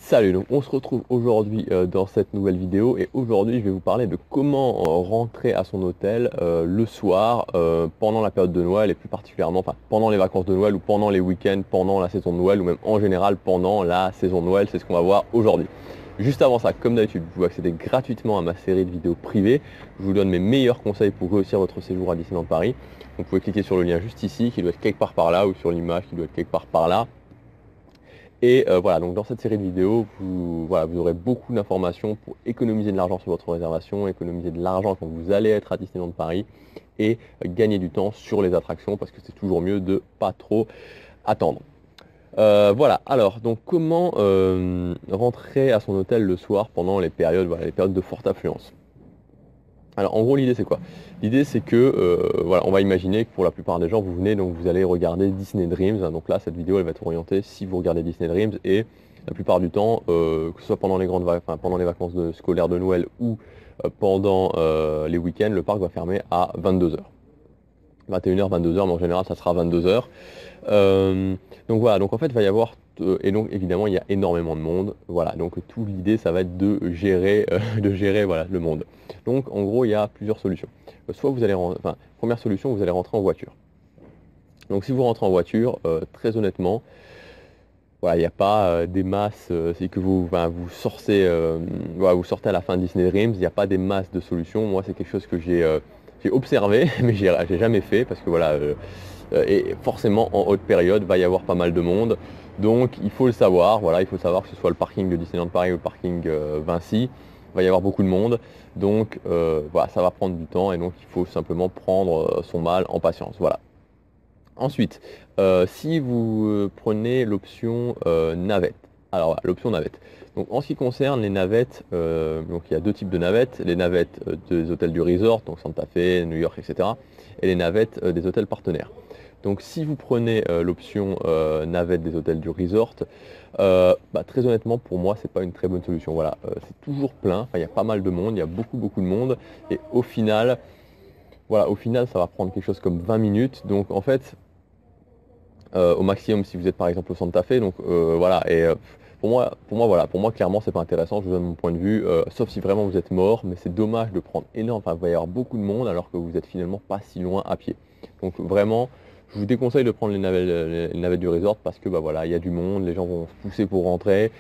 Salut, donc on se retrouve aujourd'hui dans cette nouvelle vidéo et aujourd'hui je vais vous parler de comment rentrer à son hôtel le soir pendant la période de Noël et plus particulièrement pendant les vacances de Noël ou pendant les week-ends, pendant la saison de Noël ou même en général pendant la saison de Noël, c'est ce qu'on va voir aujourd'hui. Juste avant ça, comme d'habitude, vous pouvez accéder gratuitement à ma série de vidéos privées. Je vous donne mes meilleurs conseils pour réussir votre séjour à Disneyland Paris. Vous pouvez cliquer sur le lien juste ici qui doit être quelque part par là ou sur l'image qui doit être quelque part par là. Et voilà, donc dans cette série de vidéos, vous aurez beaucoup d'informations pour économiser de l'argent sur votre réservation, économiser de l'argent quand vous allez être à Disneyland Paris et gagner du temps sur les attractions parce que c'est toujours mieux de pas trop attendre. Voilà, alors donc comment rentrer à son hôtel le soir pendant les périodes de forte affluence. Alors en gros l'idée c'est quoi? L'idée c'est que voilà, on va imaginer que pour la plupart des gens vous venez donc vous allez regarder Disney Dreams, hein. Donc là cette vidéo elle va être orientée si vous regardez Disney Dreams et la plupart du temps, que ce soit pendant pendant les vacances scolaires de Noël ou pendant les week-ends, le parc va fermer à 22h. 21h, 22h, mais en général ça sera 22h. Donc voilà, donc en fait il va y avoir, et donc évidemment il y a énormément de monde, voilà, donc toute l'idée ça va être de gérer, voilà, le monde. Donc en gros il y a plusieurs solutions. Soit vous allez, première solution, vous allez rentrer en voiture. Donc si vous rentrez en voiture, très honnêtement, voilà, il n'y a pas des masses, c'est que vous sortez, voilà, vous sortez à la fin de Disney Dreams, il n'y a pas des masses de solutions. Moi c'est quelque chose que j'ai observé, mais j'ai jamais fait parce que voilà, et forcément en haute période va y avoir pas mal de monde. Donc il faut le savoir, voilà, il faut savoir que ce soit le parking de Disneyland Paris ou le parking Vinci, il va y avoir beaucoup de monde. Donc voilà, ça va prendre du temps et donc il faut simplement prendre son mal en patience. Voilà. Ensuite, si vous prenez l'option navette. Alors voilà, l'option navette. Donc en ce qui concerne les navettes, donc il y a deux types de navettes, les navettes des hôtels du resort, donc Santa Fe, New York, etc. Et les navettes des hôtels partenaires. Donc si vous prenez l'option navette des hôtels du resort, très honnêtement pour moi c'est pas une très bonne solution. Voilà, c'est toujours plein, enfin, il y a pas mal de monde, il y a beaucoup de monde, et au final, voilà, au final ça va prendre quelque chose comme 20 minutes. Donc en fait, au maximum si vous êtes par exemple au Santa Fe. Donc voilà, et pour moi clairement c'est pas intéressant, je vous donne mon point de vue, sauf si vraiment vous êtes mort, mais c'est dommage de prendre énorme, enfin il va y avoir beaucoup de monde alors que vous êtes finalement pas si loin à pied. Donc vraiment, je vous déconseille de prendre les navettes du resort parce que bah voilà, il y a du monde, les gens vont se pousser pour rentrer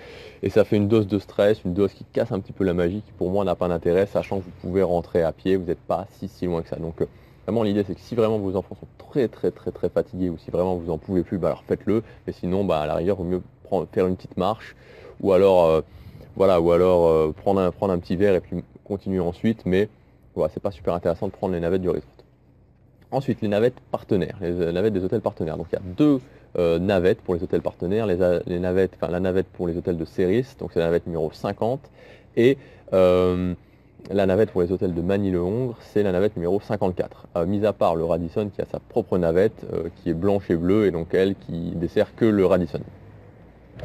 et ça fait une dose de stress, une dose qui casse un petit peu la magie qui pour moi n'a pas d'intérêt, sachant que vous pouvez rentrer à pied, vous n'êtes pas si loin que ça. Donc vraiment l'idée c'est que si vraiment vos enfants sont très fatigués ou si vraiment vous en pouvez plus, bah alors faites-le, mais sinon bah à la rigueur il vaut mieux faire une petite marche ou alors voilà, ou alors prendre un petit verre et puis continuer ensuite, mais voilà, c'est pas super intéressant de prendre les navettes du resort. Ensuite, les navettes partenaires, les navettes des hôtels partenaires. Donc il y a deux navettes pour les hôtels partenaires, la navette pour les hôtels de Ceris, donc c'est la navette numéro 50, et la navette pour les hôtels de Manille-le-Hongre, c'est la navette numéro 54. Mis à part le Radisson qui a sa propre navette, qui est blanche et bleue, et donc elle qui dessert que le Radisson.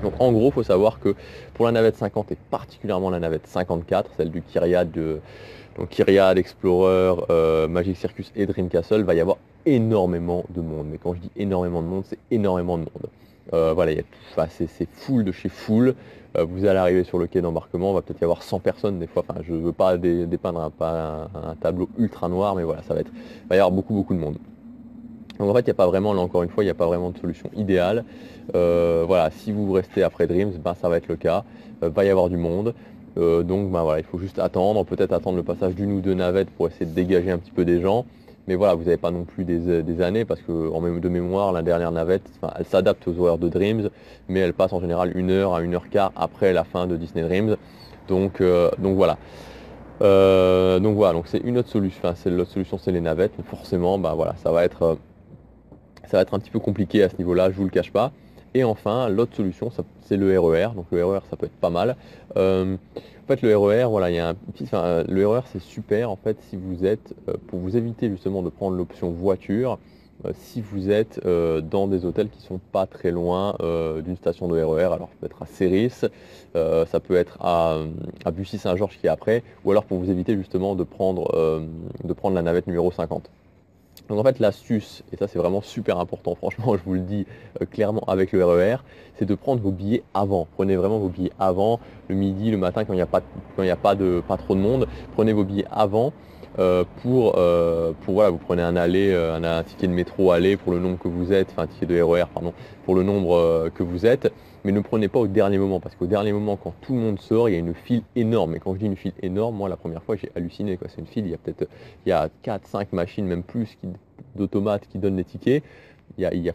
Donc en gros, il faut savoir que pour la navette 50 et particulièrement la navette 54, celle du Kyriade, donc Kyriade, Explorer, Magic Circus et Dream Castle, va y avoir énormément de monde. Mais quand je dis énormément de monde, c'est énormément de monde. Voilà, c'est full de chez full. Vous allez arriver sur le quai d'embarquement, il va peut-être y avoir 100 personnes des fois. Enfin, je ne veux pas dépeindre un tableau ultra noir, mais voilà, il va y avoir beaucoup de monde. Donc en fait, il n'y a pas vraiment, là encore une fois, il n'y a pas vraiment de solution idéale. Voilà, si vous restez après Dreams, ça va être le cas. Va y avoir du monde. Donc voilà, il faut juste attendre, peut-être attendre le passage d'une ou deux navettes pour essayer de dégager un petit peu des gens. Mais voilà, vous n'avez pas non plus des années parce que de mémoire, la dernière navette, elle s'adapte aux horaires de Dreams, mais elle passe en général 1 heure à 1 h 15 après la fin de Disney Dreams. Donc voilà. Donc c'est une autre solution. Enfin, l'autre solution, c'est les navettes. Mais forcément, voilà, ça va être un petit peu compliqué à ce niveau-là, je vous le cache pas. Et enfin, l'autre solution, c'est le RER. Donc le RER, ça peut être pas mal. En fait, le RER, voilà, il y a un petit, le RER, c'est super en fait si vous êtes, pour vous éviter justement de prendre l'option voiture, si vous êtes dans des hôtels qui sont pas très loin d'une station de RER. Alors ça peut être à Ceris, ça peut être à Bussy-Saint-Georges qui est après, ou alors pour vous éviter justement de prendre la navette numéro 50. Donc en fait l'astuce, et ça c'est vraiment super important, franchement je vous le dis clairement avec le RER, c'est de prendre vos billets avant. Prenez vraiment vos billets avant, le midi, le matin quand il n'y a pas trop de monde, prenez vos billets avant pour voilà, vous prenez un aller, un ticket de métro aller pour le nombre que vous êtes, enfin un ticket de RER pardon, pour le nombre que vous êtes, mais ne prenez pas au dernier moment, parce qu'au dernier moment quand tout le monde sort, il y a une file énorme, et quand je dis une file énorme, moi la première fois j'ai halluciné, quoi. C'est une file, il y a 4-5 machines, même plus, d'automates qui donnent des tickets.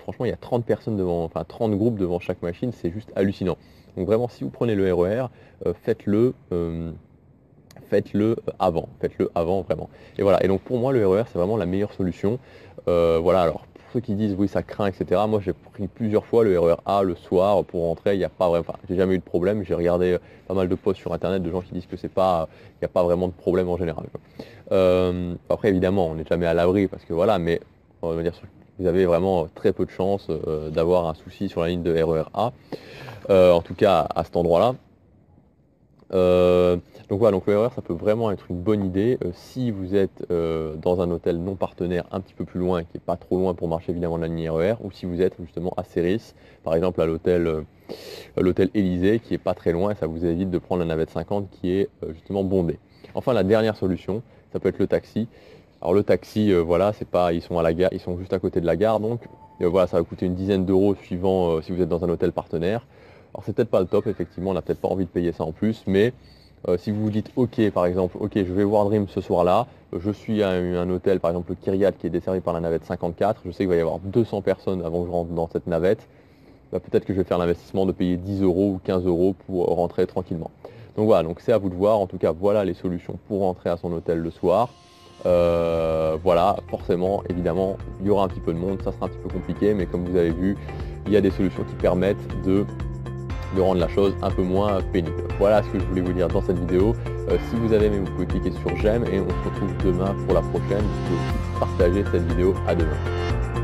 Franchement, il y a 30 personnes devant, enfin 30 groupes devant chaque machine, c'est juste hallucinant. Donc vraiment, si vous prenez le RER, faites-le avant vraiment. Et voilà, et donc pour moi le RER c'est vraiment la meilleure solution. Voilà, alors pour ceux qui disent oui ça craint, etc. Moi j'ai pris plusieurs fois le RER A le soir pour rentrer, il n'y a pas vraiment, enfin, j'ai jamais eu de problème, j'ai regardé pas mal de posts sur internet de gens qui disent que c'est pas, il n'y a pas vraiment de problème en général, quoi. Après évidemment on n'est jamais à l'abri parce que voilà, mais on va dire vous avez vraiment très peu de chances d'avoir un souci sur la ligne de RER A, en tout cas à cet endroit-là. Donc voilà, donc le RER ça peut vraiment être une bonne idée si vous êtes dans un hôtel non partenaire un petit peu plus loin, qui n'est pas trop loin pour marcher évidemment de la ligne RER, ou si vous êtes justement à Céris, par exemple à l'hôtel Élysée qui est pas très loin, et ça vous évite de prendre la navette 50 qui est justement bondée. Enfin la dernière solution, ça peut être le taxi. Alors le taxi, voilà, c'est pas, ils sont à la gare, ils sont juste à côté de la gare, donc voilà, ça va coûter une dizaine d'euros suivant si vous êtes dans un hôtel partenaire. Alors c'est peut-être pas le top, effectivement, on n'a peut-être pas envie de payer ça en plus, mais si vous vous dites ok par exemple, ok je vais voir Dream ce soir-là, je suis à un hôtel par exemple le Kyriat qui est desservi par la navette 54, je sais qu'il va y avoir 200 personnes avant que je rentre dans cette navette, bah, peut-être que je vais faire l'investissement de payer 10 euros ou 15 euros pour rentrer tranquillement. Donc voilà, donc c'est à vous de voir, en tout cas voilà les solutions pour rentrer à son hôtel le soir. Voilà, forcément, évidemment, il y aura un petit peu de monde, ça sera un petit peu compliqué, mais comme vous avez vu, il y a des solutions qui permettent de rendre la chose un peu moins pénible. Voilà ce que je voulais vous dire dans cette vidéo. Si vous avez aimé, vous pouvez cliquer sur j'aime et on se retrouve demain pour la prochaine. Vous pouvez aussi partager cette vidéo à demain.